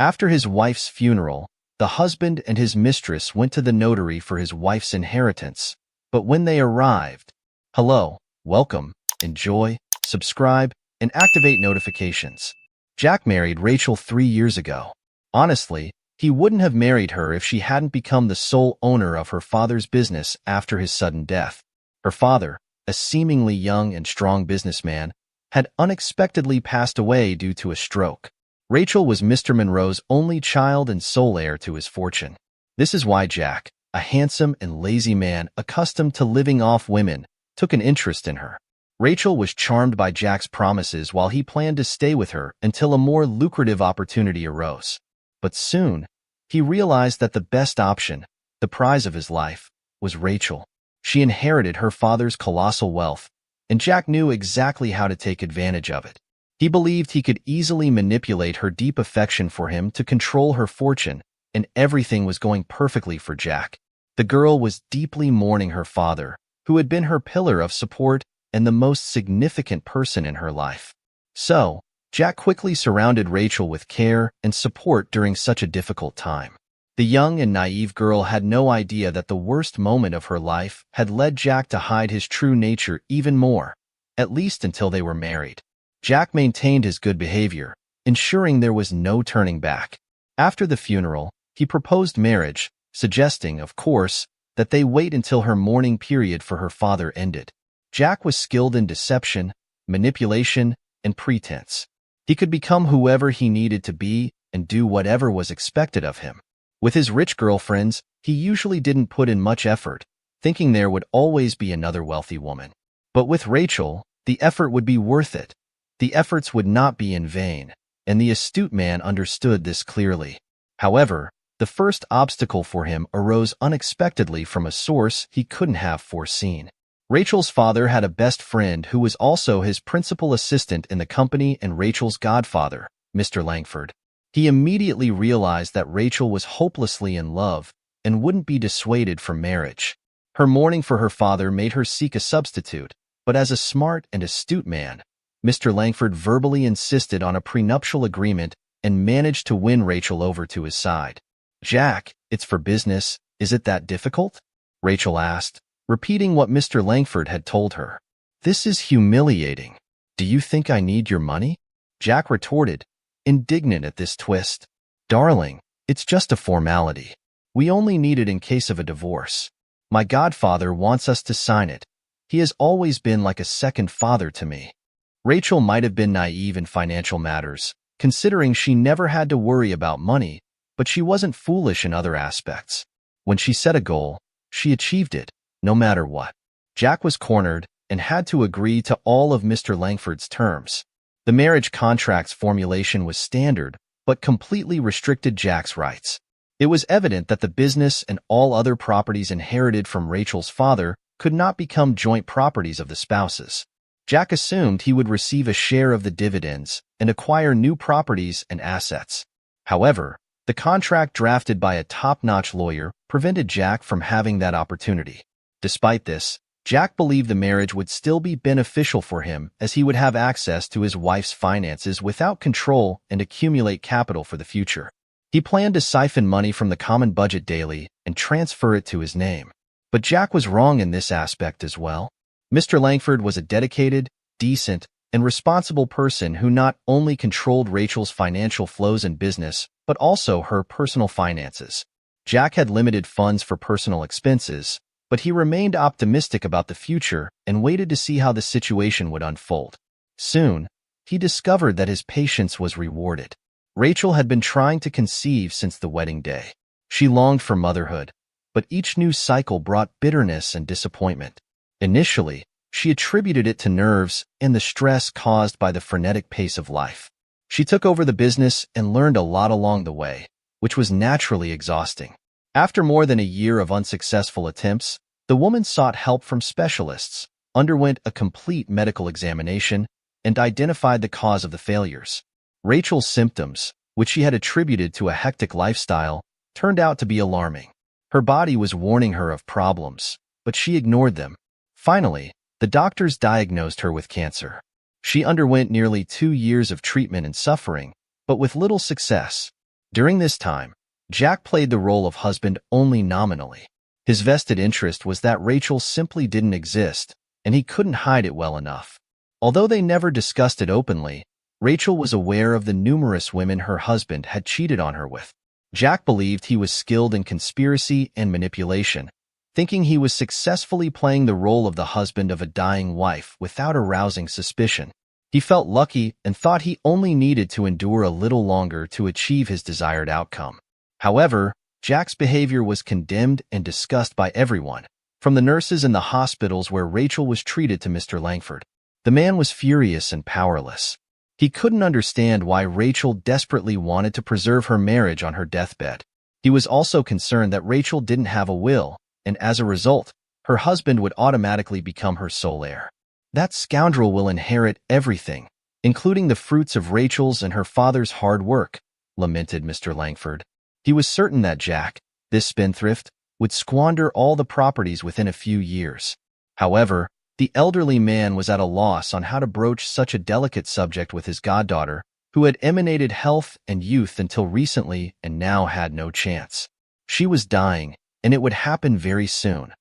After his wife's funeral, the husband and his mistress went to the notary for his wife's inheritance. But when they arrived, hello, welcome, enjoy, subscribe, and activate notifications. Jack married Rachel 3 years ago. Honestly, he wouldn't have married her if she hadn't become the sole owner of her father's business after his sudden death. Her father, a seemingly young and strong businessman, had unexpectedly passed away due to a stroke. Rachel was Mr. Monroe's only child and sole heir to his fortune. This is why Jack, a handsome and lazy man accustomed to living off women, took an interest in her. Rachel was charmed by Jack's promises while he planned to stay with her until a more lucrative opportunity arose. But soon, he realized that the best option, the prize of his life, was Rachel. She inherited her father's colossal wealth, and Jack knew exactly how to take advantage of it. He believed he could easily manipulate her deep affection for him to control her fortune, and everything was going perfectly for Jack. The girl was deeply mourning her father, who had been her pillar of support and the most significant person in her life. So, Jack quickly surrounded Rachel with care and support during such a difficult time. The young and naive girl had no idea that the worst moment of her life had led Jack to hide his true nature even more, at least until they were married. Jack maintained his good behavior, ensuring there was no turning back. After the funeral, he proposed marriage, suggesting, of course, that they wait until her mourning period for her father ended. Jack was skilled in deception, manipulation, and pretense. He could become whoever he needed to be and do whatever was expected of him. With his rich girlfriends, he usually didn't put in much effort, thinking there would always be another wealthy woman. But with Rachel, the effort would be worth it. The efforts would not be in vain, and the astute man understood this clearly. However, the first obstacle for him arose unexpectedly from a source he couldn't have foreseen. Rachel's father had a best friend who was also his principal assistant in the company and Rachel's godfather, Mr. Langford. He immediately realized that Rachel was hopelessly in love and wouldn't be dissuaded from marriage. Her mourning for her father made her seek a substitute, but as a smart and astute man, Mr. Langford verbally insisted on a prenuptial agreement and managed to win Rachel over to his side. "Jack, it's for business. Is it that difficult?" Rachel asked, repeating what Mr. Langford had told her. "This is humiliating. Do you think I need your money?" Jack retorted, indignant at this twist. "Darling, it's just a formality. We only need it in case of a divorce. My godfather wants us to sign it. He has always been like a second father to me." Rachel might have been naive in financial matters, considering she never had to worry about money, but she wasn't foolish in other aspects. When she set a goal, she achieved it, no matter what. Jack was cornered and had to agree to all of Mr. Langford's terms. The marriage contract's formulation was standard, but completely restricted Jack's rights. It was evident that the business and all other properties inherited from Rachel's father could not become joint properties of the spouses. Jack assumed he would receive a share of the dividends and acquire new properties and assets. However, the contract drafted by a top-notch lawyer prevented Jack from having that opportunity. Despite this, Jack believed the marriage would still be beneficial for him as he would have access to his wife's finances without control and accumulate capital for the future. He planned to siphon money from the common budget daily and transfer it to his name. But Jack was wrong in this aspect as well. Mr. Langford was a dedicated, decent, and responsible person who not only controlled Rachel's financial flows and business, but also her personal finances. Jack had limited funds for personal expenses, but he remained optimistic about the future and waited to see how the situation would unfold. Soon, he discovered that his patience was rewarded. Rachel had been trying to conceive since the wedding day. She longed for motherhood, but each new cycle brought bitterness and disappointment. Initially, she attributed it to nerves and the stress caused by the frenetic pace of life. She took over the business and learned a lot along the way, which was naturally exhausting. After more than a year of unsuccessful attempts, the woman sought help from specialists, underwent a complete medical examination, and identified the cause of the failures. Rachel's symptoms, which she had attributed to a hectic lifestyle, turned out to be alarming. Her body was warning her of problems, but she ignored them. Finally, the doctors diagnosed her with cancer. She underwent nearly 2 years of treatment and suffering, but with little success. During this time, Jack played the role of husband only nominally. His vested interest was that Rachel simply didn't exist, and he couldn't hide it well enough. Although they never discussed it openly, Rachel was aware of the numerous women her husband had cheated on her with. Jack believed he was skilled in conspiracy and manipulation, thinking he was successfully playing the role of the husband of a dying wife without arousing suspicion. He felt lucky and thought he only needed to endure a little longer to achieve his desired outcome. However, Jack's behavior was condemned and discussed by everyone, from the nurses in the hospitals where Rachel was treated to Mr. Langford. The man was furious and powerless. He couldn't understand why Rachel desperately wanted to preserve her marriage on her deathbed. He was also concerned that Rachel didn't have a will, and as a result, her husband would automatically become her sole heir. That scoundrel will inherit everything, including the fruits of Rachel's and her father's hard work, lamented Mr. Langford. He was certain that Jack, this spendthrift, would squander all the properties within a few years. However, the elderly man was at a loss on how to broach such a delicate subject with his goddaughter, who had emanated health and youth until recently and now had no chance. She was dying, and it would happen very soon.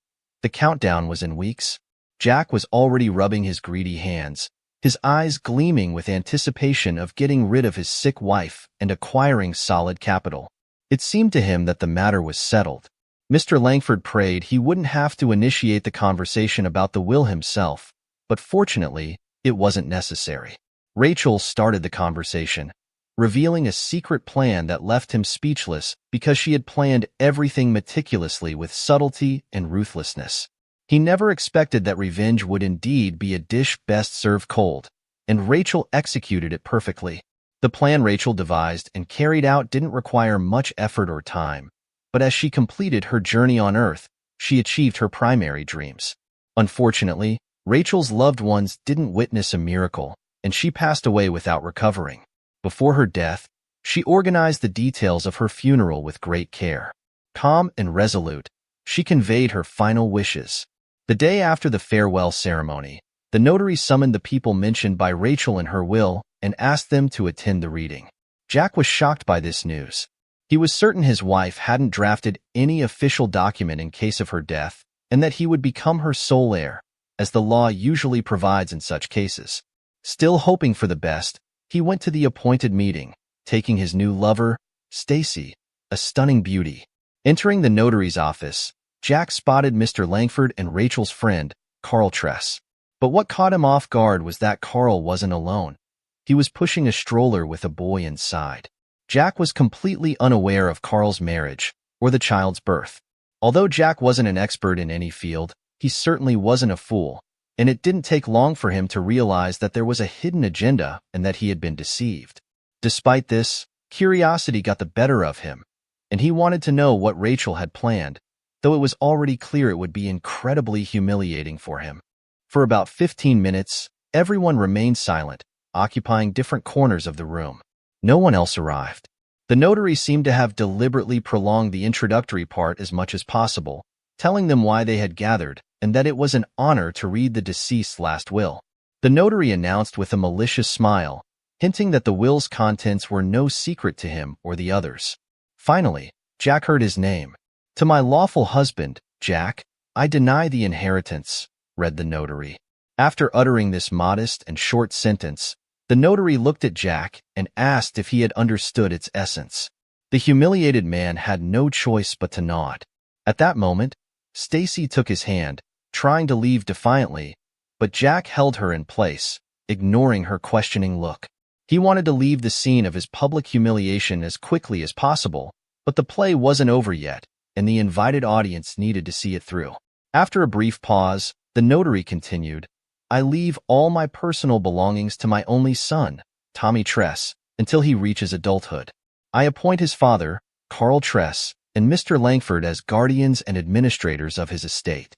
The countdown was in weeks. Jack was already rubbing his greedy hands, his eyes gleaming with anticipation of getting rid of his sick wife and acquiring solid capital. It seemed to him that the matter was settled. Mr. Langford prayed he wouldn't have to initiate the conversation about the will himself, but fortunately, it wasn't necessary. Rachel started the conversation, revealing a secret plan that left him speechless because she had planned everything meticulously with subtlety and ruthlessness. He never expected that revenge would indeed be a dish best served cold, and Rachel executed it perfectly. The plan Rachel devised and carried out didn't require much effort or time, but as she completed her journey on Earth, she achieved her primary dreams. Unfortunately, Rachel's loved ones didn't witness a miracle, and she passed away without recovering. Before her death, she organized the details of her funeral with great care. Calm and resolute, she conveyed her final wishes. The day after the farewell ceremony, the notary summoned the people mentioned by Rachel in her will and asked them to attend the reading. Jack was shocked by this news. He was certain his wife hadn't drafted any official document in case of her death, and that he would become her sole heir, as the law usually provides in such cases. Still hoping for the best, he went to the appointed meeting, taking his new lover, Stacy, a stunning beauty. Entering the notary's office, Jack spotted Mr. Langford and Rachel's friend, Carl Tress. But what caught him off guard was that Carl wasn't alone. He was pushing a stroller with a boy inside. Jack was completely unaware of Carl's marriage or the child's birth. Although Jack wasn't an expert in any field, he certainly wasn't a fool, and it didn't take long for him to realize that there was a hidden agenda and that he had been deceived. Despite this, curiosity got the better of him, and he wanted to know what Rachel had planned, though it was already clear it would be incredibly humiliating for him. For about 15 minutes, everyone remained silent, occupying different corners of the room. No one else arrived. The notary seemed to have deliberately prolonged the introductory part as much as possible, telling them why they had gathered and that it was an honor to read the deceased's last will. The notary announced with a malicious smile, hinting that the will's contents were no secret to him or the others. Finally, Jack heard his name. "To my lawful husband, Jack, I deny the inheritance," read the notary. After uttering this modest and short sentence, the notary looked at Jack and asked if he had understood its essence. The humiliated man had no choice but to nod. At that moment, Stacy took his hand, trying to leave defiantly, but Jack held her in place, ignoring her questioning look. He wanted to leave the scene of his public humiliation as quickly as possible, but the play wasn't over yet, and the invited audience needed to see it through. After a brief pause, the notary continued, "I leave all my personal belongings to my only son, Tommy Tress, until he reaches adulthood. I appoint his father, Carl Tress, and Mr. Langford as guardians and administrators of his estate."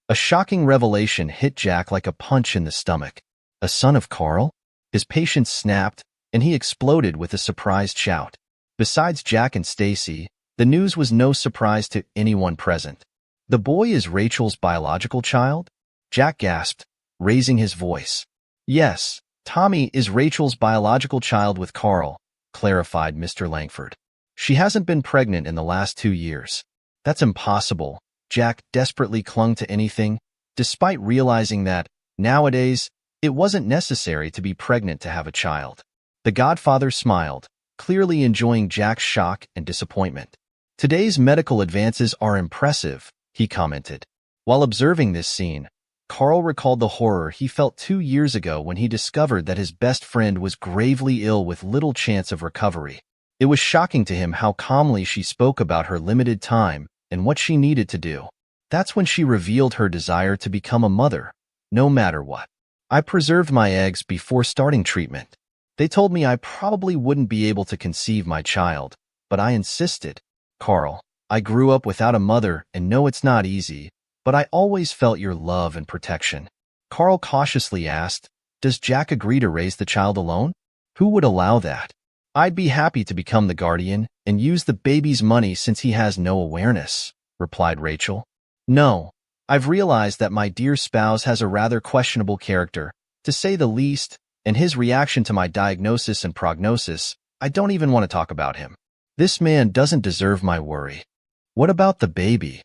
A shocking revelation hit Jack like a punch in the stomach. A son of Carl? His patience snapped, and he exploded with a surprised shout. Besides Jack and Stacy, the news was no surprise to anyone present. "The boy is Rachel's biological child?" Jack gasped, raising his voice. "Yes, Tommy is Rachel's biological child with Carl," clarified Mr. Langford. She hasn't been pregnant in the last 2 years. That's impossible. Jack desperately clung to anything, despite realizing that, nowadays, it wasn't necessary to be pregnant to have a child. The godfather smiled, clearly enjoying Jack's shock and disappointment. Today's medical advances are impressive, he commented. While observing this scene, Carl recalled the horror he felt 2 years ago when he discovered that his best friend was gravely ill with little chance of recovery. It was shocking to him how calmly she spoke about her limited time and what she needed to do. That's when she revealed her desire to become a mother, no matter what. I preserved my eggs before starting treatment. They told me I probably wouldn't be able to conceive my child, but I insisted. Carl, I grew up without a mother and know it's not easy, but I always felt your love and protection. Carl cautiously asked, does Jack agree to raise the child alone? Who would allow that? I'd be happy to become the guardian and use the baby's money since he has no awareness, replied Rachel. No, I've realized that my dear spouse has a rather questionable character, to say the least, and his reaction to my diagnosis and prognosis, I don't even want to talk about him. This man doesn't deserve my worry. What about the baby?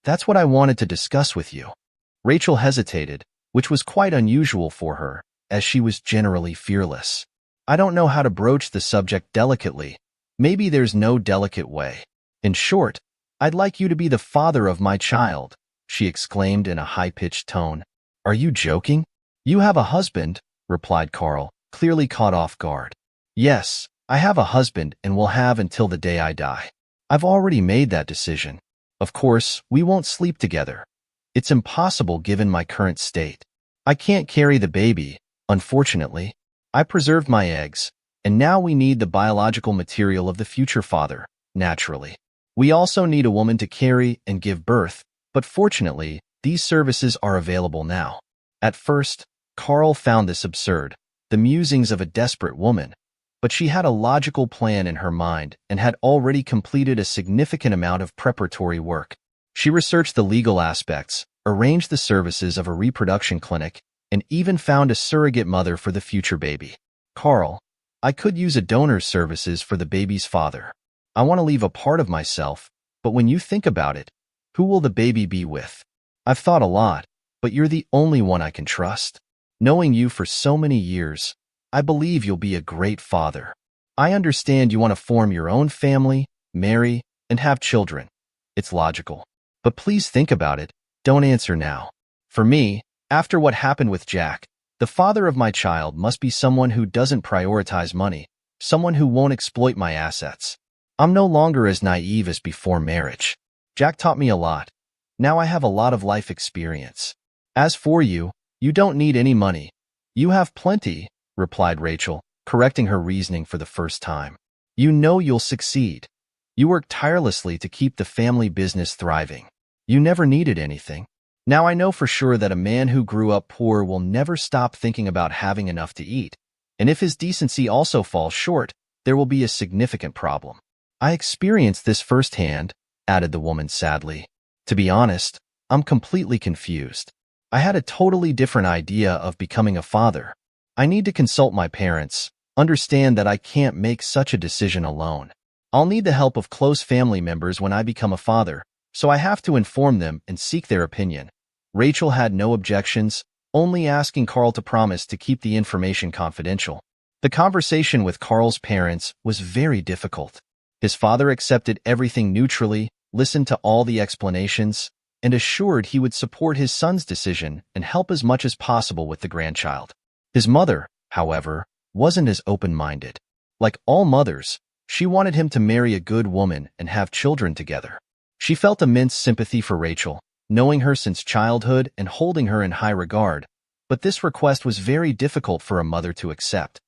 That's what I wanted to discuss with you. Rachel hesitated, which was quite unusual for her, as she was generally fearless. I don't know how to broach the subject delicately. Maybe there's no delicate way. In short, I'd like you to be the father of my child, she exclaimed in a high-pitched tone. Are you joking? You have a husband, replied Carl, clearly caught off guard. Yes, I have a husband and will have until the day I die. I've already made that decision. Of course, we won't sleep together. It's impossible given my current state. I can't carry the baby, unfortunately. I preserved my eggs, and now we need the biological material of the future father, naturally. We also need a woman to carry and give birth, but fortunately, these services are available now. At first, Carl found this absurd, the musings of a desperate woman, but she had a logical plan in her mind and had already completed a significant amount of preparatory work. She researched the legal aspects, arranged the services of a reproduction clinic, and even found a surrogate mother for the future baby. Carl, I could use a donor's services for the baby's father. I want to leave a part of myself, but when you think about it, who will the baby be with? I've thought a lot, but you're the only one I can trust. Knowing you for so many years, I believe you'll be a great father. I understand you want to form your own family, marry, and have children. It's logical. But please think about it. Don't answer now. For me, after what happened with Jack, the father of my child must be someone who doesn't prioritize money, someone who won't exploit my assets. I'm no longer as naive as before marriage. Jack taught me a lot. Now I have a lot of life experience. As for you, you don't need any money. You have plenty, replied Rachel, correcting her reasoning for the first time. You know you'll succeed. You worked tirelessly to keep the family business thriving. You never needed anything. Now I know for sure that a man who grew up poor will never stop thinking about having enough to eat, and if his decency also falls short, there will be a significant problem. I experienced this firsthand, added the woman sadly. To be honest, I'm completely confused. I had a totally different idea of becoming a father. I need to consult my parents, understand that I can't make such a decision alone. I'll need the help of close family members when I become a father, so I have to inform them and seek their opinion. Rachel had no objections, only asking Carl to promise to keep the information confidential. The conversation with Carl's parents was very difficult. His father accepted everything neutrally, listened to all the explanations, and assured he would support his son's decision and help as much as possible with the grandchild. His mother, however, wasn't as open-minded. Like all mothers, she wanted him to marry a good woman and have children together. She felt immense sympathy for Rachel, knowing her since childhood and holding her in high regard, but this request was very difficult for a mother to accept,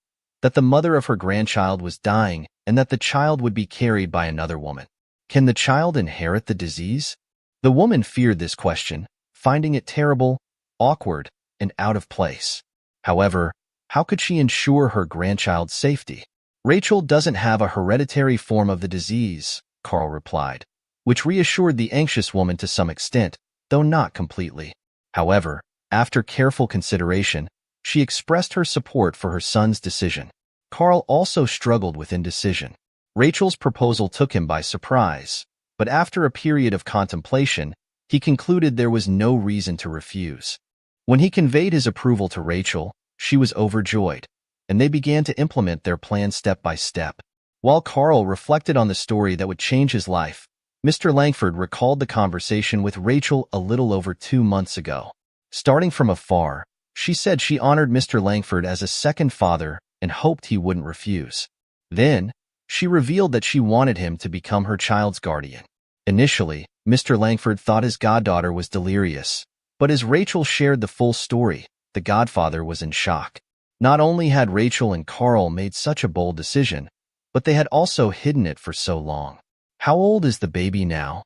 that the mother of her grandchild was dying and that the child would be carried by another woman. Can the child inherit the disease? The woman feared this question, finding it terrible, awkward, and out of place. However, how could she ensure her grandchild's safety? Rachel doesn't have a hereditary form of the disease, Carl replied, which reassured the anxious woman to some extent, though not completely. However, after careful consideration, she expressed her support for her son's decision. Carl also struggled with indecision. Rachel's proposal took him by surprise, but after a period of contemplation, he concluded there was no reason to refuse. When he conveyed his approval to Rachel, she was overjoyed, and they began to implement their plan step by step. While Carl reflected on the story that would change his life, Mr. Langford recalled the conversation with Rachel a little over 2 months ago. Starting from afar, she said she honored Mr. Langford as a second father and hoped he wouldn't refuse. Then, she revealed that she wanted him to become her child's guardian. Initially, Mr. Langford thought his goddaughter was delirious, but as Rachel shared the full story, the godfather was in shock. Not only had Rachel and Carl made such a bold decision, but they had also hidden it for so long. "How old is the baby now?"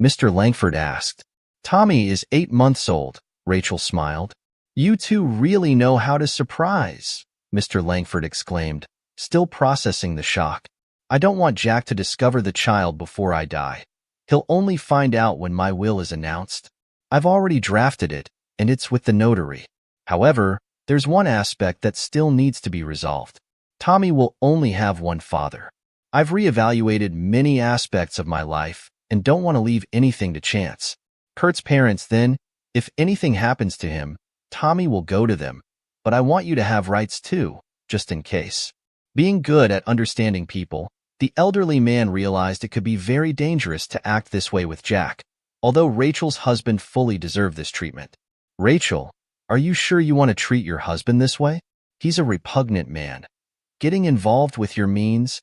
Mr. Langford asked. "Tommy is 8 months old," Rachel smiled. "You two really know how to surprise," Mr. Langford exclaimed, still processing the shock. "I don't want Jack to discover the child before I die. He'll only find out when my will is announced. I've already drafted it, and it's with the notary. However, there's one aspect that still needs to be resolved. Tommy will only have one father. I've reevaluated many aspects of my life and don't want to leave anything to chance. Kurt's parents then, if anything happens to him, Tommy will go to them, but I want you to have rights too, just in case." Being good at understanding people, the elderly man realized it could be very dangerous to act this way with Jack, although Rachel's husband fully deserved this treatment. "Rachel, are you sure you want to treat your husband this way? He's a repugnant man. Getting involved with your means,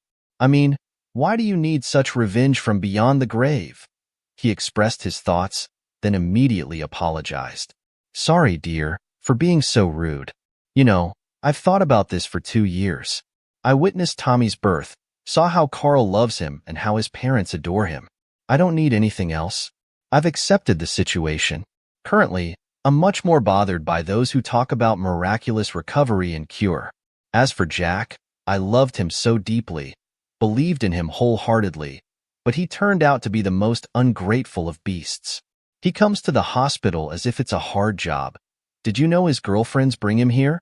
why do you need such revenge from beyond the grave?" He expressed his thoughts, then immediately apologized. "Sorry, dear, for being so rude. I've thought about this for 2 years. I witnessed Tommy's birth, saw how Carl loves him and how his parents adore him. I don't need anything else. I've accepted the situation. Currently, I'm much more bothered by those who talk about miraculous recovery and cure. As for Jack, I loved him so deeply, believed in him wholeheartedly, but he turned out to be the most ungrateful of beasts. He comes to the hospital as if it's a hard job. Did you know his girlfriends bring him here?"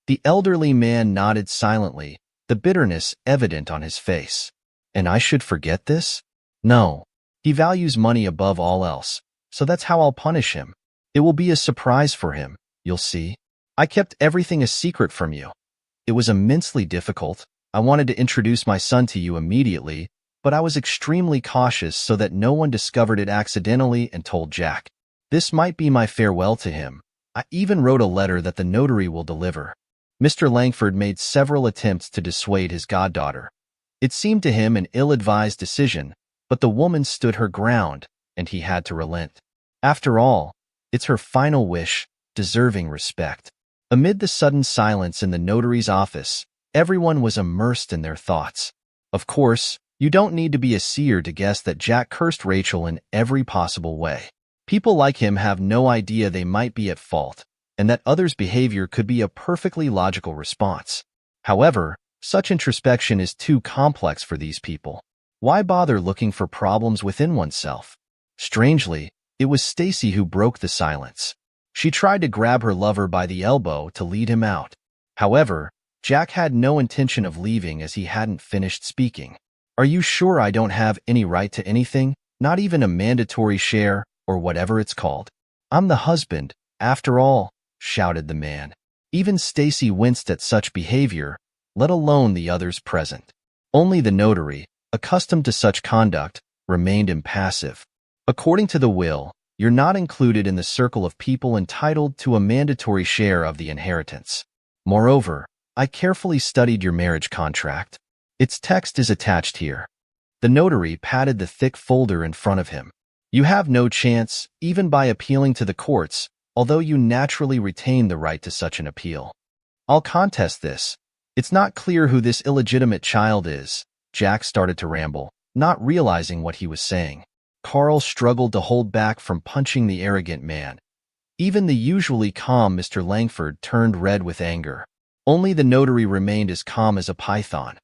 The elderly man nodded silently, the bitterness evident on his face. "And I should forget this? No. He values money above all else, so that's how I'll punish him. It will be a surprise for him, you'll see. I kept everything a secret from you. It was immensely difficult. I wanted to introduce my son to you immediately, but I was extremely cautious so that no one discovered it accidentally and told Jack. This might be my farewell to him. I even wrote a letter that the notary will deliver." Mr. Langford made several attempts to dissuade his goddaughter. It seemed to him an ill-advised decision, but the woman stood her ground, and he had to relent. After all, it's her final wish, deserving respect. Amid the sudden silence in the notary's office, everyone was immersed in their thoughts. Of course, you don't need to be a seer to guess that Jack cursed Rachel in every possible way. People like him have no idea they might be at fault, and that others' behavior could be a perfectly logical response. However, such introspection is too complex for these people. Why bother looking for problems within oneself? Strangely, it was Stacy who broke the silence. She tried to grab her lover by the elbow to lead him out. However, Jack had no intention of leaving as he hadn't finished speaking. "Are you sure I don't have any right to anything, not even a mandatory share, or whatever it's called? I'm the husband, after all," shouted the man. Even Stacy winced at such behavior, let alone the others present. Only the notary, accustomed to such conduct, remained impassive. "According to the will, you're not included in the circle of people entitled to a mandatory share of the inheritance. Moreover, I carefully studied your marriage contract. Its text is attached here." The notary patted the thick folder in front of him. "You have no chance, even by appealing to the courts, although you naturally retain the right to such an appeal." "I'll contest this. It's not clear who this illegitimate child is," Jack started to ramble, not realizing what he was saying. Carl struggled to hold back from punching the arrogant man. Even the usually calm Mr. Langford turned red with anger. Only the notary remained as calm as a python.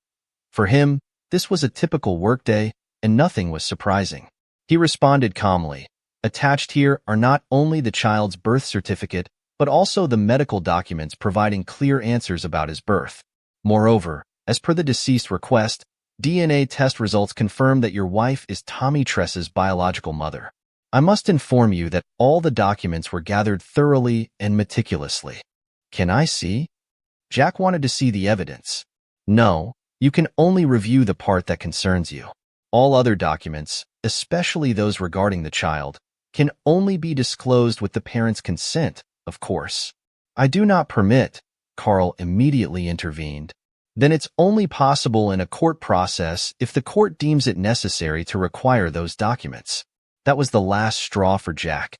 For him, this was a typical workday, and nothing was surprising. He responded calmly, "Attached here are not only the child's birth certificate, but also the medical documents providing clear answers about his birth. Moreover, as per the deceased request, DNA test results confirm that your wife is Tommy Tress's biological mother. I must inform you that all the documents were gathered thoroughly and meticulously. Can I see? Jack wanted to see the evidence. No, you can only review the part that concerns you. All other documents, especially those regarding the child, can only be disclosed with the parent's consent, of course. I do not permit, Carl immediately intervened. Then it's only possible in a court process if the court deems it necessary to require those documents. That was the last straw for Jack.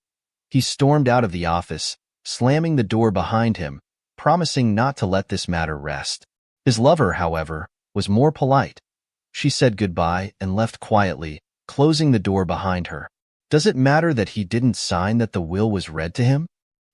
He stormed out of the office, slamming the door behind him, promising not to let this matter rest. His lover, however, was more polite. She said goodbye and left quietly, closing the door behind her. Does it matter that he didn't sign that the will was read to him?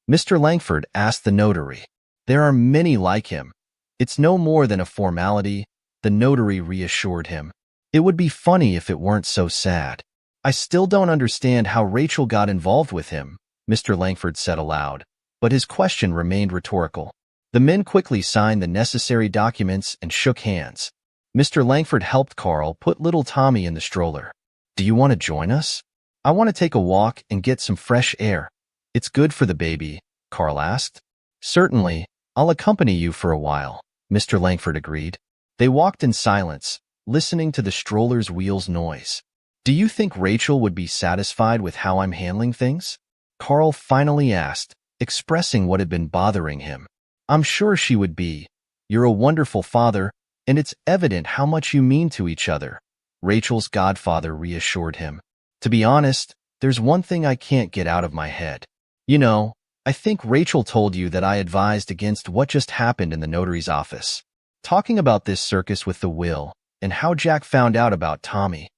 Mr. Langford asked the notary. There are many like him. It's no more than a formality, the notary reassured him. It would be funny if it weren't so sad. I still don't understand how Rachel got involved with him, Mr. Langford said aloud, but his question remained rhetorical. The men quickly signed the necessary documents and shook hands. Mr. Langford helped Carl put little Tommy in the stroller. Do you want to join us? I want to take a walk and get some fresh air. It's good for the baby, Carl asked. Certainly, I'll accompany you for a while, Mr. Langford agreed. They walked in silence, listening to the stroller's wheels noise. Do you think Rachel would be satisfied with how I'm handling things? Carl finally asked, expressing what had been bothering him. I'm sure she would be. You're a wonderful father, and it's evident how much you mean to each other, Rachel's godfather reassured him. To be honest, there's one thing I can't get out of my head. You know, I think Rachel told you that I advised against what just happened in the notary's office. Talking about this circus with the will, and how Jack found out about Tommy.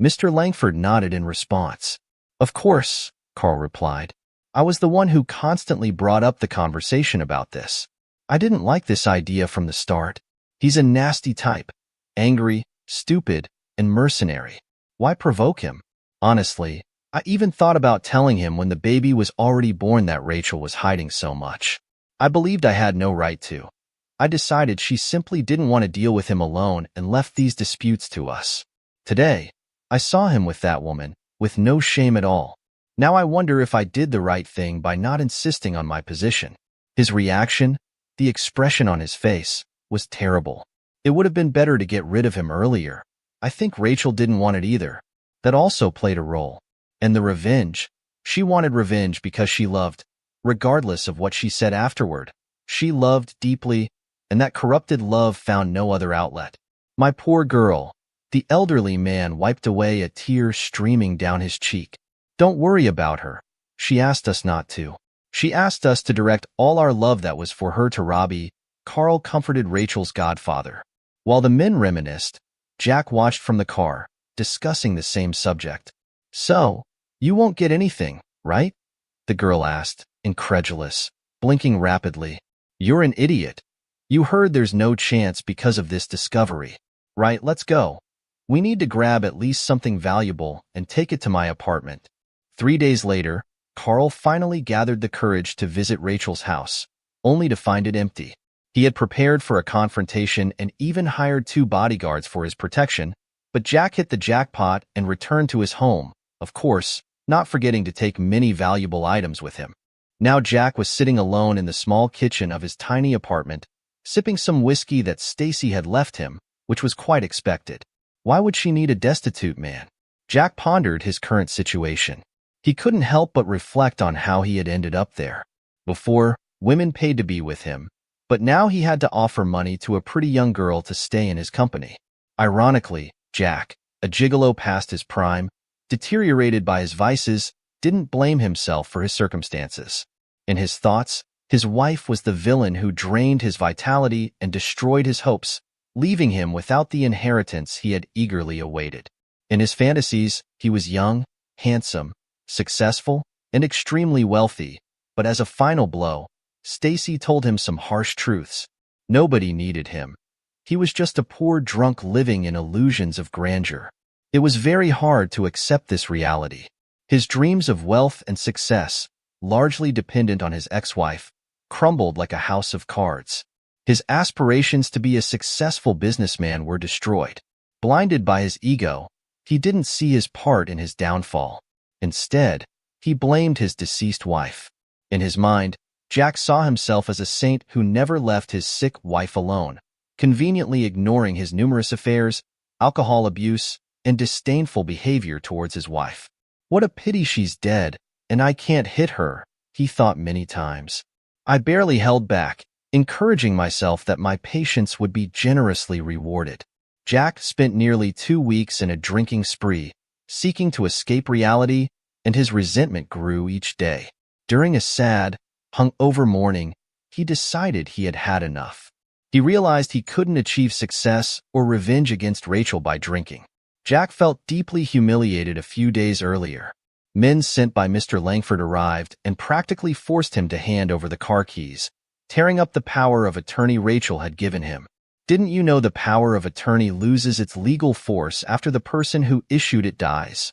Mr. Langford nodded in response. Of course, Carl replied. I was the one who constantly brought up the conversation about this. I didn't like this idea from the start. He's a nasty type, angry, stupid, and mercenary. Why provoke him? Honestly, I even thought about telling him when the baby was already born that Rachel was hiding so much. I believed I had no right to. I decided she simply didn't want to deal with him alone and left these disputes to us. Today, I saw him with that woman, with no shame at all. Now I wonder if I did the right thing by not insisting on my position. His reaction, the expression on his face, was terrible. It would have been better to get rid of him earlier. I think Rachel didn't want it either. That also played a role. And the revenge. She wanted revenge because she loved, regardless of what she said afterward. She loved deeply, and that corrupted love found no other outlet. My poor girl. The elderly man wiped away a tear streaming down his cheek. Don't worry about her. She asked us not to. She asked us to direct all our love that was for her to Robbie. Carl comforted Rachel's godfather. While the men reminisced, Jack watched from the car, discussing the same subject. So, you won't get anything, right? The girl asked, incredulous, blinking rapidly. You're an idiot. You heard there's no chance because of this discovery. Right, let's go. We need to grab at least something valuable and take it to my apartment. 3 days later, Carl finally gathered the courage to visit Rachel's house, only to find it empty. He had prepared for a confrontation and even hired 2 bodyguards for his protection, but Jack hit the jackpot and returned to his home, of course, not forgetting to take many valuable items with him. Now Jack was sitting alone in the small kitchen of his tiny apartment, sipping some whiskey that Stacy had left him, which was quite expected. Why would she need a destitute man? Jack pondered his current situation. He couldn't help but reflect on how he had ended up there. Before, women paid to be with him, but now he had to offer money to a pretty young girl to stay in his company. Ironically, Jack, a gigolo past his prime, deteriorated by his vices, didn't blame himself for his circumstances. In his thoughts, his wife was the villain who drained his vitality and destroyed his hopes, leaving him without the inheritance he had eagerly awaited. In his fantasies, he was young, handsome, successful, and extremely wealthy, but as a final blow, Stacy told him some harsh truths. Nobody needed him. He was just a poor drunk living in illusions of grandeur. It was very hard to accept this reality. His dreams of wealth and success, largely dependent on his ex-wife, crumbled like a house of cards. His aspirations to be a successful businessman were destroyed. Blinded by his ego, he didn't see his part in his downfall. Instead, he blamed his deceased wife. In his mind, Jack saw himself as a saint who never left his sick wife alone, conveniently ignoring his numerous affairs, alcohol abuse, and disdainful behavior towards his wife. What a pity she's dead, and I can't hit her, he thought many times. I barely held back, encouraging myself that my patience would be generously rewarded. Jack spent nearly 2 weeks in a drinking spree, seeking to escape reality, and his resentment grew each day. During a sad, hungover morning, he decided he had had enough. He realized he couldn't achieve success or revenge against Rachel by drinking. Jack felt deeply humiliated a few days earlier. Men sent by Mr. Langford arrived and practically forced him to hand over the car keys, tearing up the power of attorney Rachel had given him. Didn't you know the power of attorney loses its legal force after the person who issued it dies?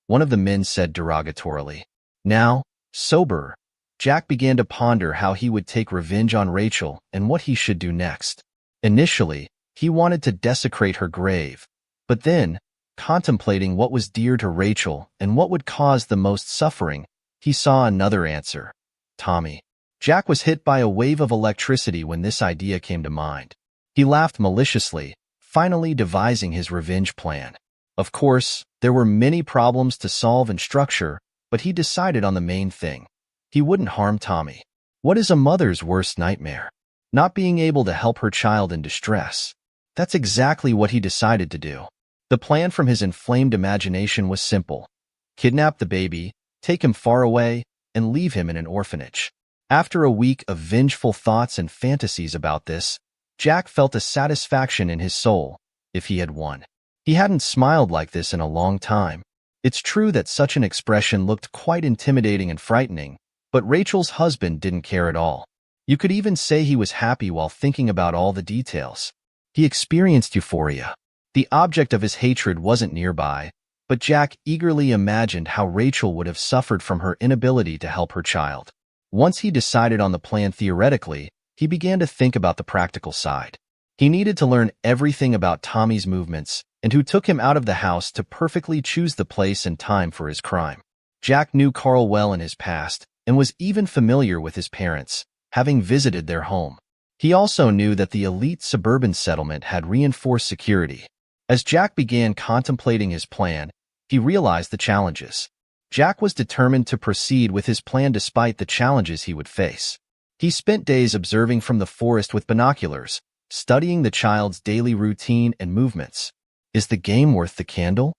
One of the men said derogatorily. Now, sober, Jack began to ponder how he would take revenge on Rachel and what he should do next. Initially, he wanted to desecrate her grave, but then, contemplating what was dear to Rachel and what would cause the most suffering, he saw another answer: Tommy. Jack was hit by a wave of electricity when this idea came to mind. He laughed maliciously, finally devising his revenge plan. Of course, there were many problems to solve and structure, but he decided on the main thing. He wouldn't harm Tommy. What is a mother's worst nightmare? Not being able to help her child in distress. That's exactly what he decided to do. The plan from his inflamed imagination was simple: kidnap the baby, take him far away, and leave him in an orphanage. After a week of vengeful thoughts and fantasies about this, Jack felt a satisfaction in his soul, if he had won. He hadn't smiled like this in a long time. It's true that such an expression looked quite intimidating and frightening, but Rachel's husband didn't care at all. You could even say he was happy while thinking about all the details. He experienced euphoria. The object of his hatred wasn't nearby, but Jack eagerly imagined how Rachel would have suffered from her inability to help her child. Once he decided on the plan theoretically, he began to think about the practical side. He needed to learn everything about Tommy's movements and who took him out of the house to perfectly choose the place and time for his crime. Jack knew Carl well in his past and was even familiar with his parents, having visited their home. He also knew that the elite suburban settlement had reinforced security. As Jack began contemplating his plan, he realized the challenges. Jack was determined to proceed with his plan despite the challenges he would face. He spent days observing from the forest with binoculars, studying the child's daily routine and movements. Is the game worth the candle?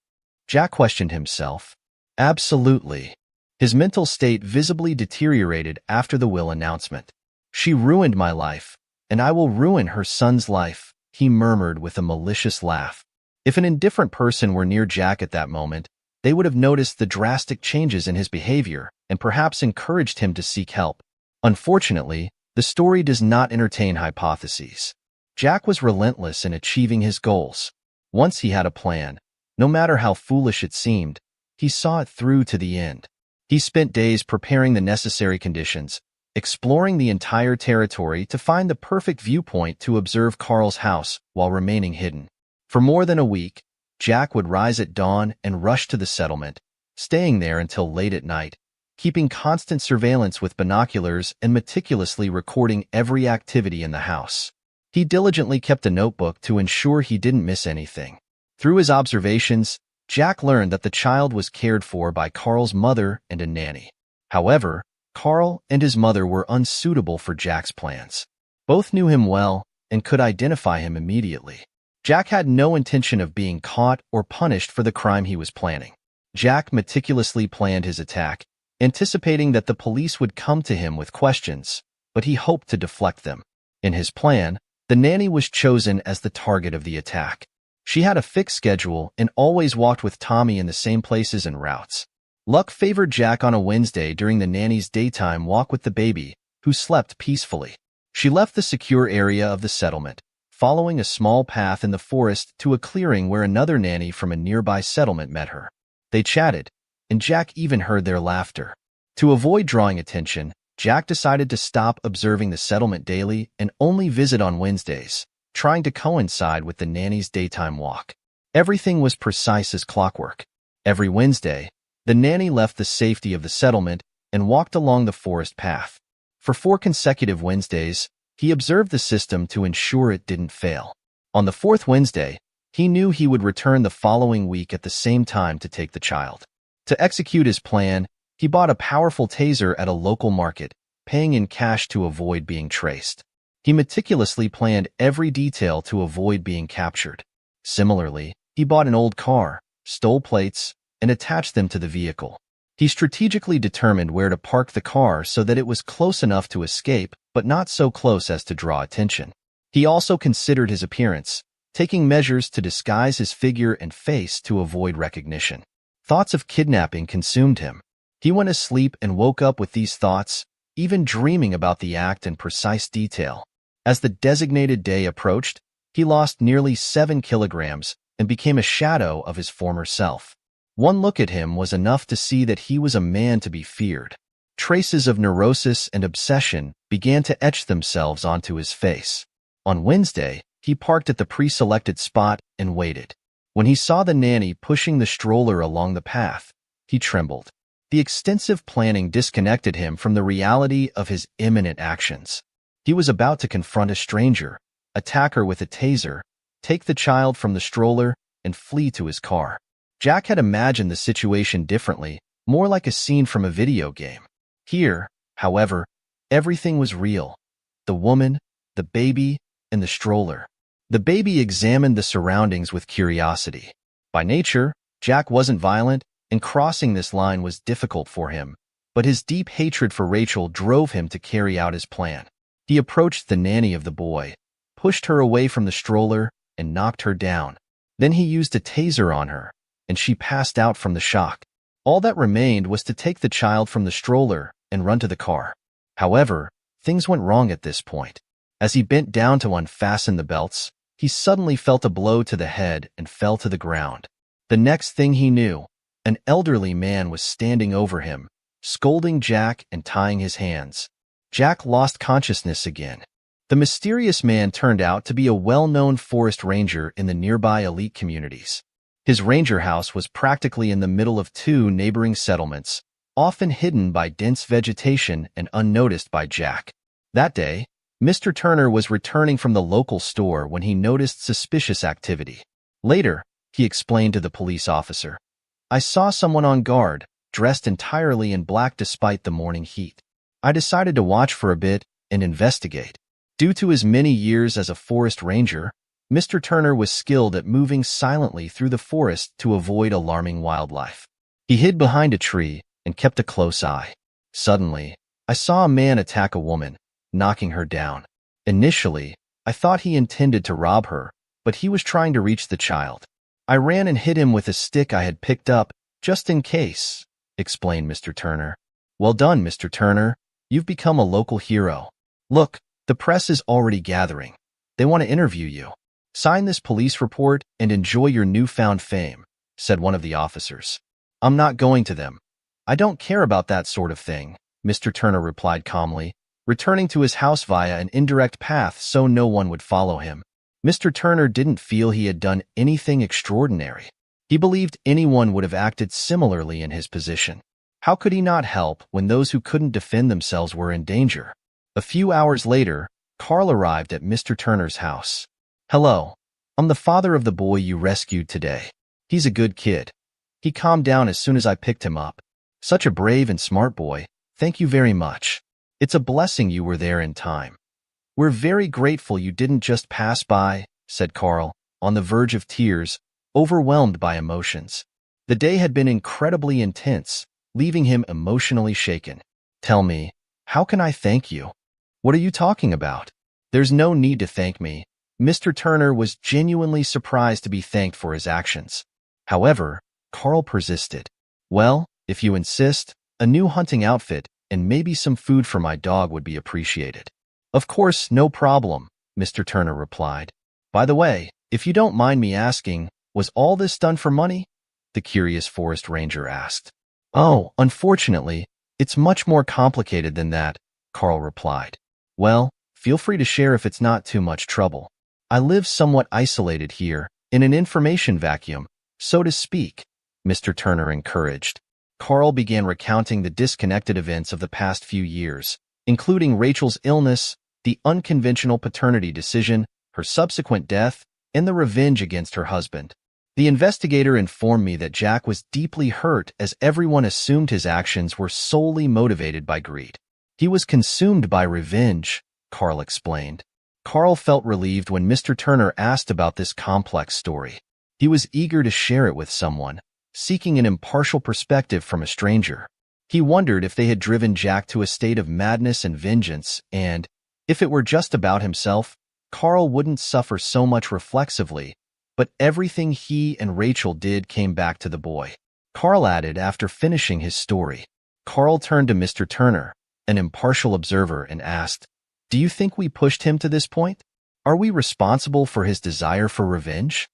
Jack questioned himself. Absolutely. His mental state visibly deteriorated after the will announcement. She ruined my life, and I will ruin her son's life, he murmured with a malicious laugh. If an indifferent person were near Jack at that moment, they would have noticed the drastic changes in his behavior and perhaps encouraged him to seek help. Unfortunately, the story does not entertain hypotheses. Jack was relentless in achieving his goals. Once he had a plan, no matter how foolish it seemed, he saw it through to the end. He spent days preparing the necessary conditions, exploring the entire territory to find the perfect viewpoint to observe Carl's house while remaining hidden. For more than a week, Jack would rise at dawn and rush to the settlement, staying there until late at night, keeping constant surveillance with binoculars and meticulously recording every activity in the house. He diligently kept a notebook to ensure he didn't miss anything. Through his observations, Jack learned that the child was cared for by Carl's mother and a nanny. However, Carl and his mother were unsuitable for Jack's plans. Both knew him well and could identify him immediately. Jack had no intention of being caught or punished for the crime he was planning. Jack meticulously planned his attack, anticipating that the police would come to him with questions, but he hoped to deflect them. In his plan, the nanny was chosen as the target of the attack. She had a fixed schedule and always walked with Tommy in the same places and routes. Luck favored Jack on a Wednesday during the nanny's daytime walk with the baby, who slept peacefully. She left the secure area of the settlement, following a small path in the forest to a clearing where another nanny from a nearby settlement met her. They chatted, and Jack even heard their laughter. To avoid drawing attention, Jack decided to stop observing the settlement daily and only visit on Wednesdays, trying to coincide with the nanny's daytime walk. Everything was precise as clockwork. Every Wednesday, the nanny left the safety of the settlement and walked along the forest path. For 4 consecutive Wednesdays, he observed the system to ensure it didn't fail. On the 4th Wednesday, he knew he would return the following week at the same time to take the child. To execute his plan, he bought a powerful taser at a local market, paying in cash to avoid being traced. He meticulously planned every detail to avoid being captured. Similarly, he bought an old car, stole plates, and attached them to the vehicle. He strategically determined where to park the car so that it was close enough to escape, but not so close as to draw attention. He also considered his appearance, taking measures to disguise his figure and face to avoid recognition. Thoughts of kidnapping consumed him. He went to sleep and woke up with these thoughts, even dreaming about the act in precise detail. As the designated day approached, he lost nearly 7 kilograms and became a shadow of his former self. One look at him was enough to see that he was a man to be feared. Traces of neurosis and obsession began to etch themselves onto his face. On Wednesday, he parked at the pre-selected spot and waited. When he saw the nanny pushing the stroller along the path, he trembled. The extensive planning disconnected him from the reality of his imminent actions. He was about to confront a stranger, attack her with a taser, take the child from the stroller, and flee to his car. Jack had imagined the situation differently, more like a scene from a video game. Here, however, everything was real. The woman, the baby, and the stroller. The baby examined the surroundings with curiosity. By nature, Jack wasn't violent, and crossing this line was difficult for him, but his deep hatred for Rachel drove him to carry out his plan. He approached the nanny of the boy, pushed her away from the stroller, and knocked her down. Then he used a taser on her, and she passed out from the shock. All that remained was to take the child from the stroller and run to the car. However, things went wrong at this point. As he bent down to unfasten the belts, he suddenly felt a blow to the head and fell to the ground. The next thing he knew, an elderly man was standing over him, scolding Jack and tying his hands. Jack lost consciousness again. The mysterious man turned out to be a well-known forest ranger in the nearby elite communities. His ranger house was practically in the middle of 2 neighboring settlements, often hidden by dense vegetation and unnoticed by Jack. That day, Mr. Turner was returning from the local store when he noticed suspicious activity. Later, he explained to the police officer, "I saw someone on guard, dressed entirely in black despite the morning heat. I decided to watch for a bit and investigate." Due to his many years as a forest ranger, Mr. Turner was skilled at moving silently through the forest to avoid alarming wildlife. He hid behind a tree and kept a close eye. Suddenly, I saw a man attack a woman, knocking her down. Initially, I thought he intended to rob her, but he was trying to reach the child. I ran and hit him with a stick I had picked up, just in case, explained Mr. Turner. "Well done, Mr. Turner. You've become a local hero. Look, the press is already gathering. They want to interview you. Sign this police report and enjoy your newfound fame," said one of the officers. "I'm not going to them. I don't care about that sort of thing," Mr. Turner replied calmly, returning to his house via an indirect path so no one would follow him. Mr. Turner didn't feel he had done anything extraordinary. He believed anyone would have acted similarly in his position. How could he not help when those who couldn't defend themselves were in danger? A few hours later, Carl arrived at Mr. Turner's house. "Hello, I'm the father of the boy you rescued today. He's a good kid. He calmed down as soon as I picked him up. Such a brave and smart boy. Thank you very much. It's a blessing you were there in time. We're very grateful you didn't just pass by," said Carl, on the verge of tears, overwhelmed by emotions. The day had been incredibly intense, leaving him emotionally shaken. "Tell me, how can I thank you?" "What are you talking about? There's no need to thank me." Mr. Turner was genuinely surprised to be thanked for his actions. However, Carl persisted. "Well, if you insist, a new hunting outfit and maybe some food for my dog would be appreciated." "Of course, no problem," Mr. Turner replied. "By the way, if you don't mind me asking, was all this done for money?" the curious forest ranger asked. "Oh, unfortunately, it's much more complicated than that," Carl replied. "Well, feel free to share if it's not too much trouble. I live somewhat isolated here, In an information vacuum, so to speak, Mr. Turner encouraged. Carl began recounting the disconnected events of the past few years, including Rachel's illness, the unconventional paternity decision, her subsequent death, and the revenge against her husband. The investigator informed me that Jack was deeply hurt as everyone assumed his actions were solely motivated by greed. He was consumed by revenge, Carl explained. Carl felt relieved when Mr. Turner asked about this complex story. He was eager to share it with someone, seeking an impartial perspective from a stranger. He wondered if they had driven Jack to a state of madness and vengeance, and, if it were just about himself, Carl wouldn't suffer so much reflexively, but everything he and Rachel did came back to the boy. Carl added after finishing his story. Carl turned to Mr. Turner, an impartial observer, and asked, "Do you think we pushed him to this point? Are we responsible for his desire for revenge?"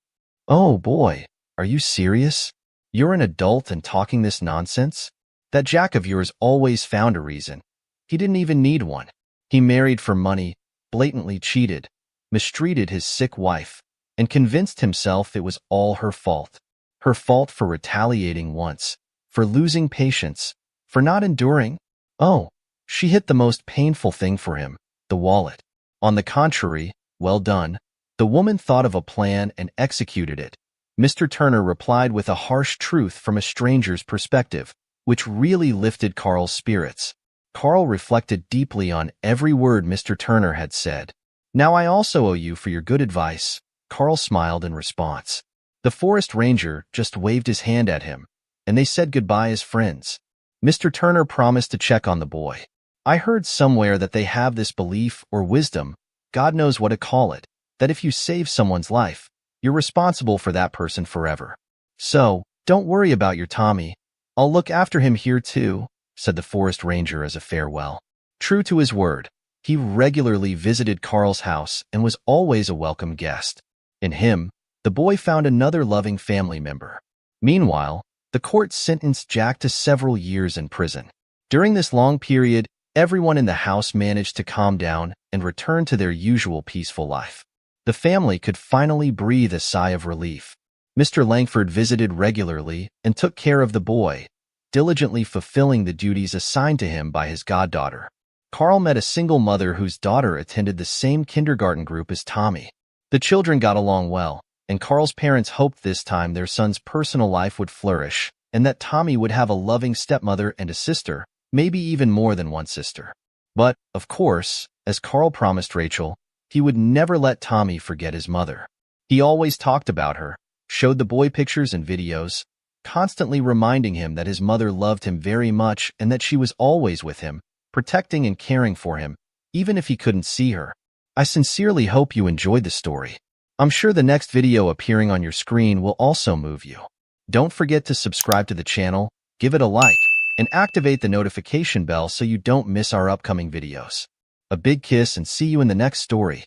"Oh boy, are you serious? You're an adult and talking this nonsense? That Jack of yours always found a reason. He didn't even need one. He married for money, blatantly cheated, mistreated his sick wife, and convinced himself it was all her fault. Her fault for retaliating once, for losing patience, for not enduring. Oh, she hit the most painful thing for him, the wallet. On the contrary, well done. The woman thought of a plan and executed it." Mr. Turner replied with a harsh truth from a stranger's perspective, which really lifted Carl's spirits. Carl reflected deeply on every word Mr. Turner had said. "Now I also owe you for your good advice," Carl smiled in response. The forest ranger just waved his hand at him, and they said goodbye as friends. Mr. Turner promised to check on the boy. "I heard somewhere that they have this belief or wisdom, God knows what to call it, that if you save someone's life, you're responsible for that person forever. So, don't worry about your Tommy. I'll look after him here too," said the forest ranger as a farewell. True to his word, he regularly visited Carl's house and was always a welcome guest. In him, the boy found another loving family member. Meanwhile, the court sentenced Jack to several years in prison. During this long period, everyone in the house managed to calm down and return to their usual peaceful life. The family could finally breathe a sigh of relief. Mr. Langford visited regularly and took care of the boy, diligently fulfilling the duties assigned to him by his goddaughter. Carl met a single mother whose daughter attended the same kindergarten group as Tommy. The children got along well, and Carl's parents hoped this time their son's personal life would flourish and that Tommy would have a loving stepmother and a sister, maybe even more than one sister. But, of course, as Carl promised Rachel, he would never let Tommy forget his mother. He always talked about her, showed the boy pictures and videos, constantly reminding him that his mother loved him very much and that she was always with him, protecting and caring for him, even if he couldn't see her. I sincerely hope you enjoyed the story. I'm sure the next video appearing on your screen will also move you. Don't forget to subscribe to the channel, give it a like, and activate the notification bell so you don't miss our upcoming videos. A big kiss and see you in the next story.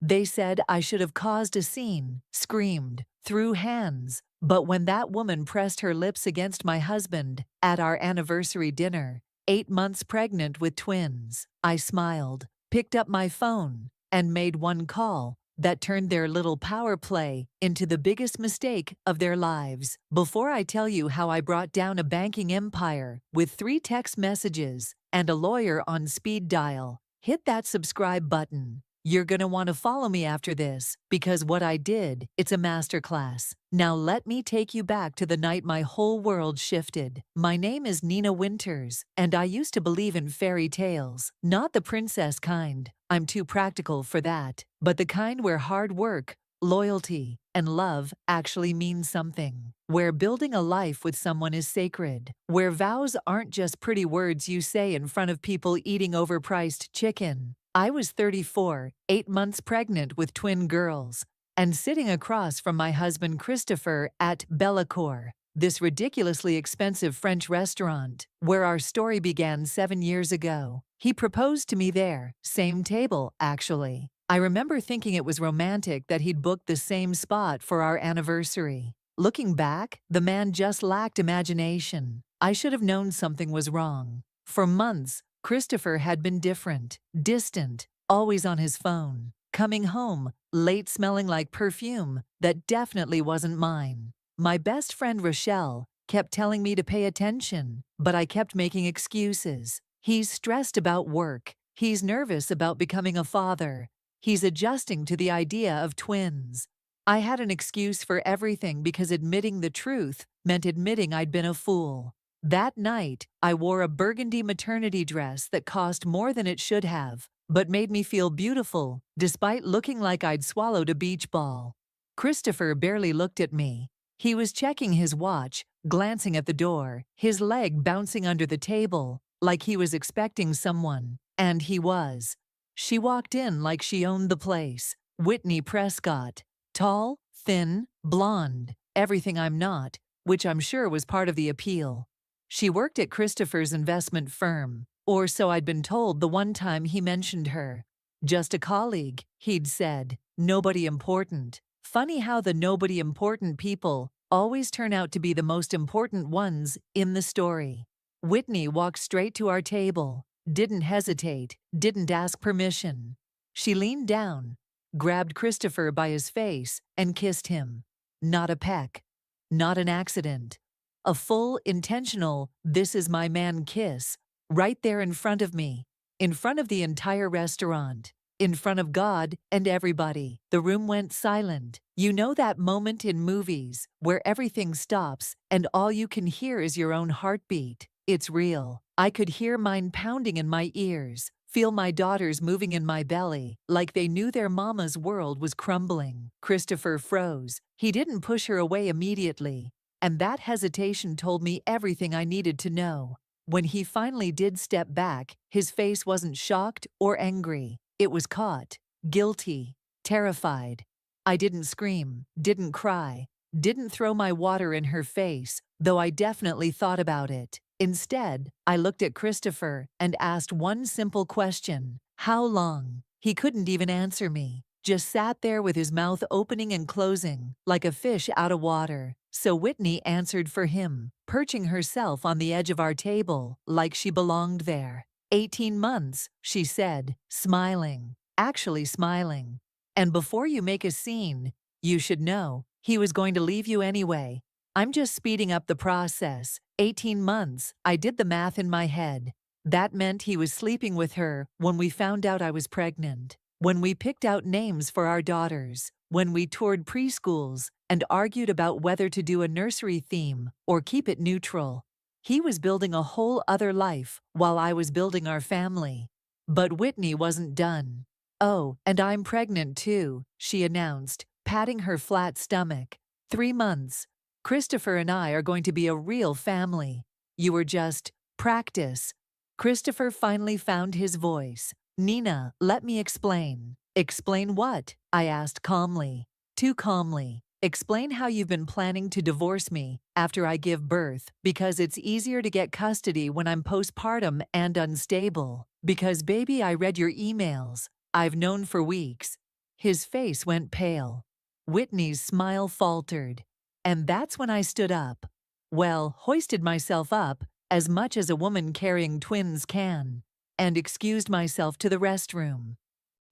They said I should have caused a scene, screamed, threw hands, but when that woman pressed her lips against my husband at our anniversary dinner, 8 months pregnant with twins, I smiled, picked up my phone, and made one call that turned their little power play into the biggest mistake of their lives. Before I tell you how I brought down a banking empire with 3 text messages and a lawyer on speed dial, hit that subscribe button. You're gonna want to follow me after this, because what I did, it's a masterclass. Now let me take you back to the night my whole world shifted. My name is Nina Winters, and I used to believe in fairy tales. Not the princess kind. I'm too practical for that. But the kind where hard work, loyalty, and love actually mean something. Where building a life with someone is sacred. Where vows aren't just pretty words you say in front of people eating overpriced chicken. I was 34, 8 months pregnant with twin girls, and sitting across from my husband Christopher at Bellacour, this ridiculously expensive French restaurant, where our story began 7 years ago. He proposed to me there, same table, actually. I remember thinking it was romantic that he'd booked the same spot for our anniversary. Looking back, the man just lacked imagination. I should have known something was wrong. For months, Christopher had been different, distant, always on his phone. Coming home, late smelling like perfume that definitely wasn't mine. My best friend Rochelle kept telling me to pay attention, but I kept making excuses. He's stressed about work. He's nervous about becoming a father. He's adjusting to the idea of twins. I had an excuse for everything because admitting the truth meant admitting I'd been a fool. That night, I wore a burgundy maternity dress that cost more than it should have, but made me feel beautiful, despite looking like I'd swallowed a beach ball. Christopher barely looked at me. He was checking his watch, glancing at the door, his leg bouncing under the table, like he was expecting someone. And he was. She walked in like she owned the place. Whitney Prescott. Tall, thin, blonde, everything I'm not, which I'm sure was part of the appeal. She worked at Christopher's investment firm, or so I'd been told the one time he mentioned her. Just a colleague, he'd said. Nobody important. Funny how the nobody important people always turn out to be the most important ones in the story. Whitney walked straight to our table, didn't hesitate, didn't ask permission. She leaned down, grabbed Christopher by his face, and kissed him. Not a peck. Not an accident. A full, intentional, this is my man kiss, right there in front of me, in front of the entire restaurant, in front of God and everybody. The room went silent. You know that moment in movies where everything stops and all you can hear is your own heartbeat? It's real. I could hear mine pounding in my ears, feel my daughters moving in my belly, like they knew their mama's world was crumbling. Christopher froze. He didn't push her away immediately, and that hesitation told me everything I needed to know. When he finally did step back, his face wasn't shocked or angry. It was caught, guilty, terrified. I didn't scream, didn't cry, didn't throw my water in her face, though I definitely thought about it. Instead, I looked at Christopher and asked one simple question. How long? He couldn't even answer me, just sat there with his mouth opening and closing, like a fish out of water. So Whitney answered for him, perching herself on the edge of our table, like she belonged there. 18 months, she said, smiling, actually smiling. And before you make a scene, you should know, he was going to leave you anyway. I'm just speeding up the process. 18 months, I did the math in my head. That meant he was sleeping with her when we found out I was pregnant, when we picked out names for our daughters, when we toured preschools and argued about whether to do a nursery theme or keep it neutral. He was building a whole other life while I was building our family. But Whitney wasn't done. Oh, and I'm pregnant too, she announced, patting her flat stomach. 3 months. Christopher and I are going to be a real family. You were just practice. Christopher finally found his voice. Nina, let me explain. Explain what? I asked calmly. Too calmly. Explain how you've been planning to divorce me after I give birth, because it's easier to get custody when I'm postpartum and unstable. Because, baby, I read your emails. I've known for weeks. His face went pale. Whitney's smile faltered. And that's when I stood up. Well, hoisted myself up, as much as a woman carrying twins can, and excused myself to the restroom.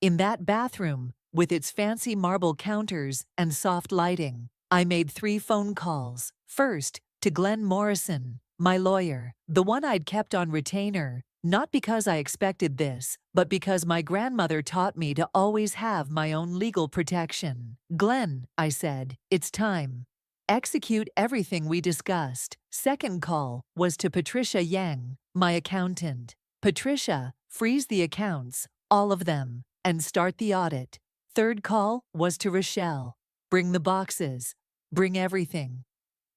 In that bathroom, with its fancy marble counters and soft lighting, I made 3 phone calls. First, to Glenn Morrison, my lawyer, the one I'd kept on retainer, not because I expected this, but because my grandmother taught me to always have my own legal protection. Glenn, I said, it's time. Execute everything we discussed. Second call was to Patricia Yang, my accountant. Patricia, freeze the accounts, all of them, and start the audit. Third call was to Rochelle. Bring the boxes. Bring everything.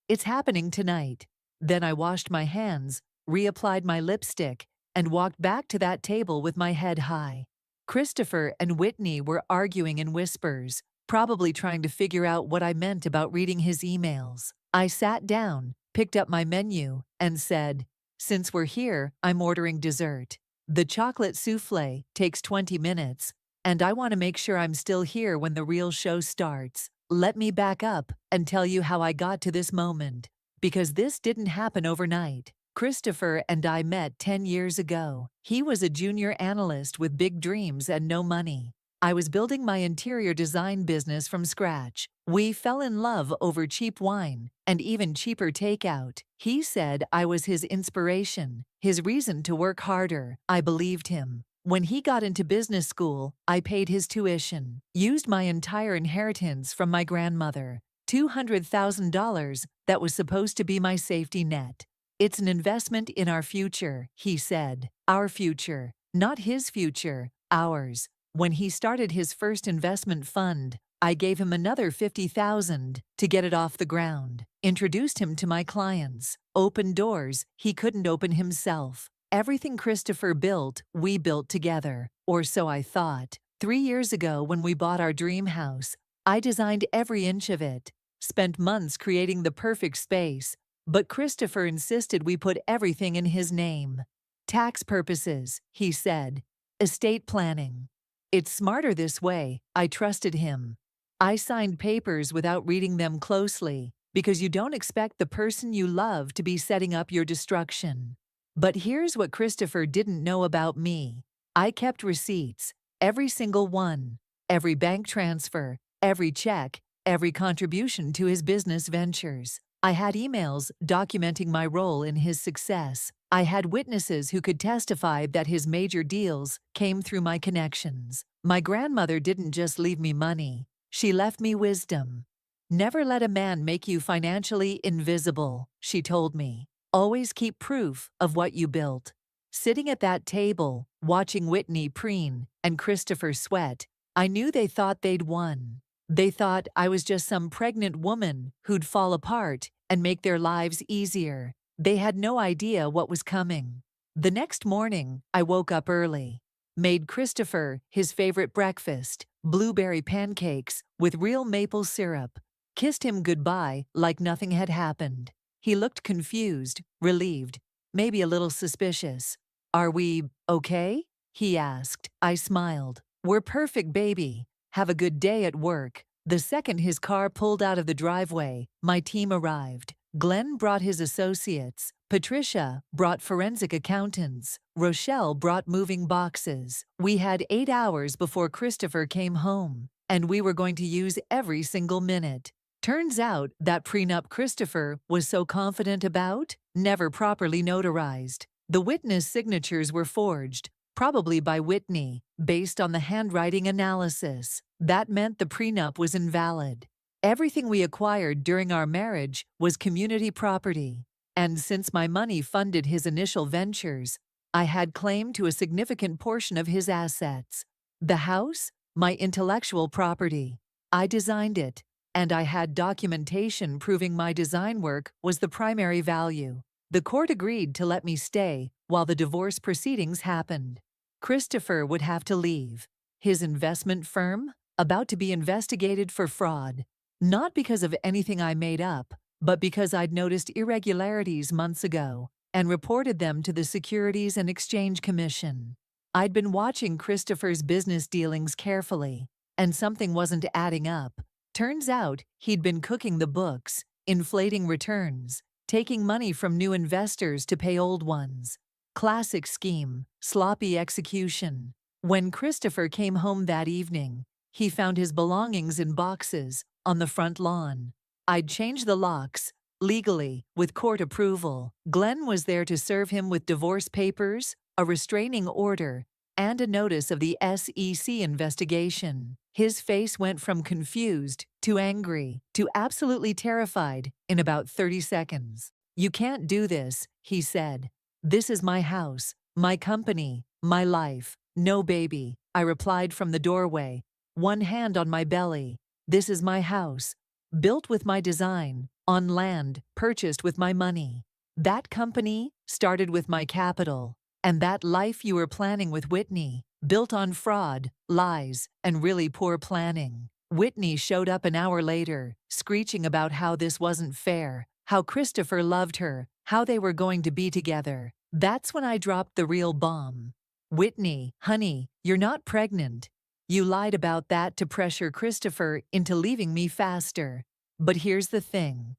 It's happening tonight. Then I washed my hands, reapplied my lipstick, and walked back to that table with my head high. Christopher and Whitney were arguing in whispers, probably trying to figure out what I meant about reading his emails. I sat down, picked up my menu, and said, since we're here, I'm ordering dessert. The chocolate souffle takes 20 minutes, and I want to make sure I'm still here when the real show starts. Let me back up and tell you how I got to this moment, because this didn't happen overnight. Christopher and I met 10 years ago. He was a junior analyst with big dreams and no money. I was building my interior design business from scratch. We fell in love over cheap wine and even cheaper takeout. He said I was his inspiration, his reason to work harder. I believed him. When he got into business school, I paid his tuition, used my entire inheritance from my grandmother, $200,000 that was supposed to be my safety net. It's an investment in our future, he said. Our future, not his future, ours. When he started his first investment fund, I gave him another $50,000 to get it off the ground, introduced him to my clients, opened doors he couldn't open himself. Everything Christopher built, we built together, or so I thought. 3 years ago, when we bought our dream house, I designed every inch of it, spent months creating the perfect space, but Christopher insisted we put everything in his name. Tax purposes, he said. Estate planning. It's smarter this way. I trusted him. I signed papers without reading them closely, because you don't expect the person you love to be setting up your destruction. But here's what Christopher didn't know about me. I kept receipts, every single one, every bank transfer, every check, every contribution to his business ventures. I had emails documenting my role in his success. I had witnesses who could testify that his major deals came through my connections. My grandmother didn't just leave me money. She left me wisdom. Never let a man make you financially invisible, she told me. Always keep proof of what you built. Sitting at that table, watching Whitney preen and Christopher sweat, I knew they thought they'd won. They thought I was just some pregnant woman who'd fall apart and make their lives easier. They had no idea what was coming. The next morning, I woke up early, made Christopher his favorite breakfast, blueberry pancakes with real maple syrup, kissed him goodbye like nothing had happened. He looked confused, relieved, maybe a little suspicious. "Are we okay?" he asked. I smiled. "We're perfect, baby. Have a good day at work." The second his car pulled out of the driveway, my team arrived. Glenn brought his associates. Patricia brought forensic accountants. Rochelle brought moving boxes. We had 8 hours before Christopher came home, and we were going to use every single minute. Turns out that prenup Christopher was so confident about never properly notarized. The witness signatures were forged, probably by Whitney, based on the handwriting analysis. That meant the prenup was invalid. Everything we acquired during our marriage was community property, and since my money funded his initial ventures, I had claim to a significant portion of his assets. The house, my intellectual property. I designed it, and I had documentation proving my design work was the primary value. The court agreed to let me stay while the divorce proceedings happened. Christopher would have to leave. His investment firm, about to be investigated for fraud. Not because of anything I made up, but because I'd noticed irregularities months ago and reported them to the Securities and Exchange Commission. I'd been watching Christopher's business dealings carefully, and something wasn't adding up. Turns out he'd been cooking the books, inflating returns, taking money from new investors to pay old ones. Classic scheme, sloppy execution. When Christopher came home that evening, he found his belongings in boxes on the front lawn. I'd changed the locks, legally, with court approval. Glenn was there to serve him with divorce papers, a restraining order, and a notice of the SEC investigation. His face went from confused to angry to absolutely terrified in about 30 seconds. "You can't do this," he said. "This is my house, my company, my life." "No, baby," I replied from the doorway, one hand on my belly. "This is my house, built with my design, on land purchased with my money. That company started with my capital, and that life you were planning with Whitney, built on fraud, lies, and really poor planning." Whitney showed up an hour later, screeching about how this wasn't fair, how Christopher loved her, how they were going to be together. That's when I dropped the real bomb. "Whitney, honey, you're not pregnant. You lied about that to pressure Christopher into leaving me faster. But here's the thing.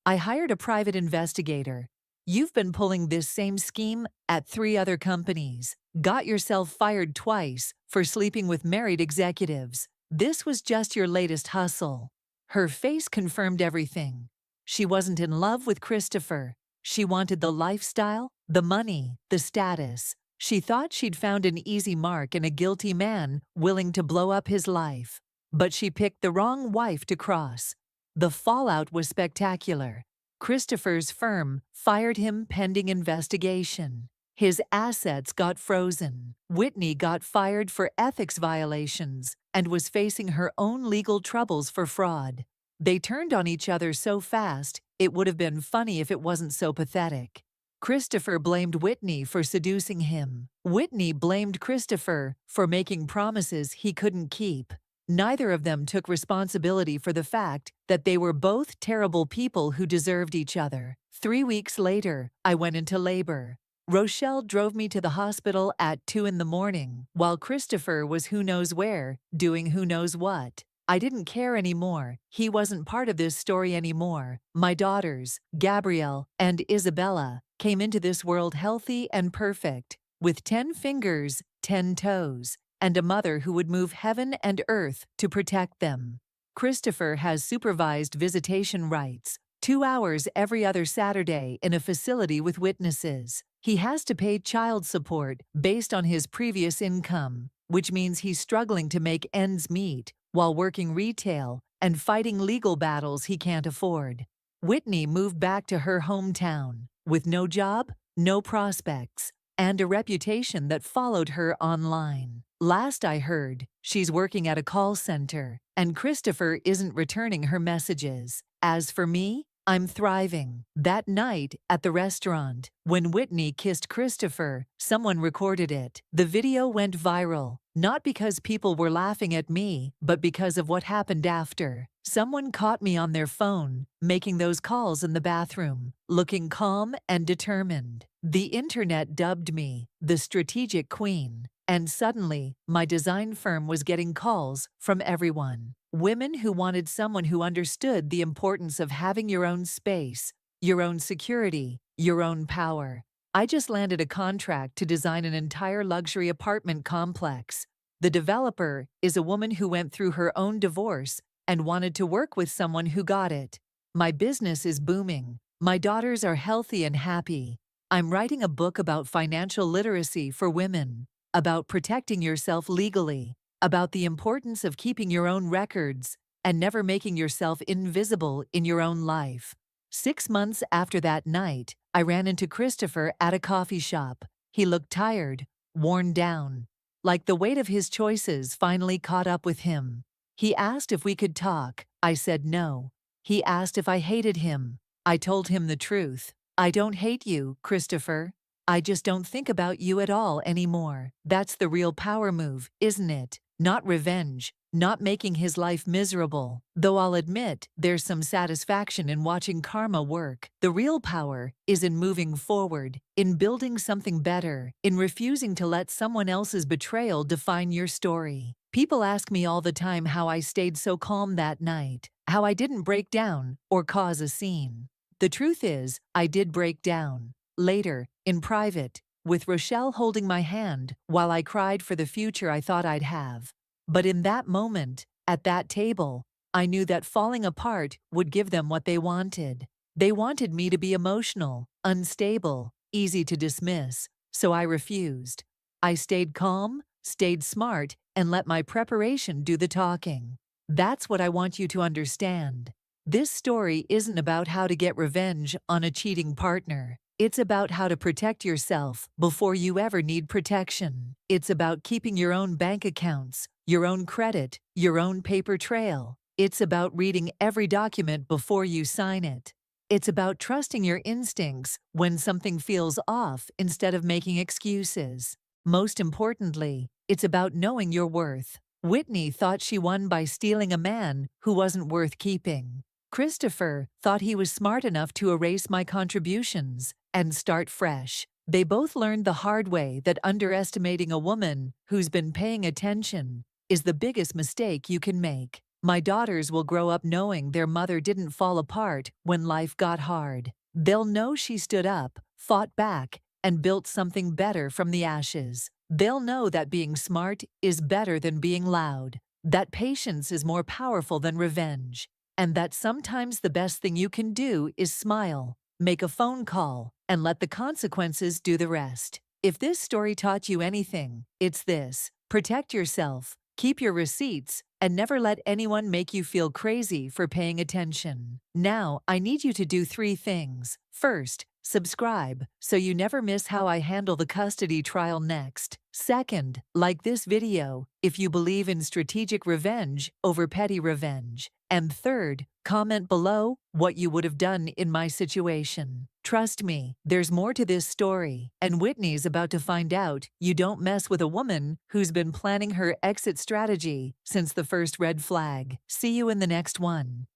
I hired a private investigator. You've been pulling this same scheme at 3 other companies. Got yourself fired twice for sleeping with married executives. This was just your latest hustle. Her face confirmed everything. She wasn't in love with Christopher. She wanted the lifestyle, the money, the status. She thought she'd found an easy mark in a guilty man willing to blow up his life. But she picked the wrong wife to cross. The fallout was spectacular. Christopher's firm fired him pending investigation. His assets got frozen. Whitney got fired for ethics violations and was facing her own legal troubles for fraud. They turned on each other so fast, it would have been funny if it wasn't so pathetic. Christopher blamed Whitney for seducing him. Whitney blamed Christopher for making promises he couldn't keep. Neither of them took responsibility for the fact that they were both terrible people who deserved each other. 3 weeks later, I went into labor. Rochelle drove me to the hospital at 2 in the morning, while Christopher was who knows where, doing who knows what. I didn't care anymore. He wasn't part of this story anymore. My daughters, Gabrielle and Isabella, came into this world healthy and perfect, with 10 fingers, 10 toes, and a mother who would move heaven and earth to protect them. Christopher has supervised visitation rights, 2 hours every other Saturday in a facility with witnesses. He has to pay child support based on his previous income, which means he's struggling to make ends meet while working retail and fighting legal battles he can't afford. Whitney moved back to her hometown with no job, no prospects, and a reputation that followed her online. Last I heard, she's working at a call center, and Christopher isn't returning her messages. As for me, I'm thriving. That night at the restaurant, when Whitney kissed Christopher, someone recorded it. The video went viral, not because people were laughing at me, but because of what happened after. Someone caught me on their phone, making those calls in the bathroom, looking calm and determined. The internet dubbed me the strategic queen. And suddenly, my design firm was getting calls from everyone. Women who wanted someone who understood the importance of having your own space, your own security, your own power. I just landed a contract to design an entire luxury apartment complex. The developer is a woman who went through her own divorce and wanted to work with someone who got it. My business is booming. My daughters are healthy and happy. I'm writing a book about financial literacy for women, about protecting yourself legally, about the importance of keeping your own records and never making yourself invisible in your own life. 6 months after that night, I ran into Christopher at a coffee shop. He looked tired, worn down, like the weight of his choices finally caught up with him. He asked if we could talk. I said no. He asked if I hated him. I told him the truth. I don't hate you, Christopher. I just don't think about you at all anymore. That's the real power move, isn't it? Not revenge, not making his life miserable. Though I'll admit there's some satisfaction in watching karma work. The real power is in moving forward, in building something better, in refusing to let someone else's betrayal define your story. People ask me all the time how I stayed so calm that night, how I didn't break down or cause a scene. The truth is, I did break down. Later, in private, with Rochelle holding my hand while I cried for the future I thought I'd have. But in that moment, at that table, I knew that falling apart would give them what they wanted. They wanted me to be emotional, unstable, easy to dismiss, so I refused. I stayed calm, stayed smart, and let my preparation do the talking. That's what I want you to understand. This story isn't about how to get revenge on a cheating partner. It's about how to protect yourself before you ever need protection. It's about keeping your own bank accounts, your own credit, your own paper trail. It's about reading every document before you sign it. It's about trusting your instincts when something feels off instead of making excuses. Most importantly, it's about knowing your worth. Whitney thought she won by stealing a man who wasn't worth keeping. Christopher thought he was smart enough to erase my contributions and start fresh. They both learned the hard way that underestimating a woman who's been paying attention is the biggest mistake you can make. My daughters will grow up knowing their mother didn't fall apart when life got hard. They'll know she stood up, fought back, and built something better from the ashes. They'll know that being smart is better than being loud, that patience is more powerful than revenge, and that sometimes the best thing you can do is smile, make a phone call, and let the consequences do the rest. If this story taught you anything, it's this: protect yourself, keep your receipts, and never let anyone make you feel crazy for paying attention. Now, I need you to do 3 things. First, subscribe so you never miss how I handle the custody trial next. Second, like this video if you believe in strategic revenge over petty revenge. And third, comment below what you would have done in my situation. Trust me, there's more to this story, and Whitney's about to find out you don't mess with a woman who's been planning her exit strategy since the first red flag. See you in the next one.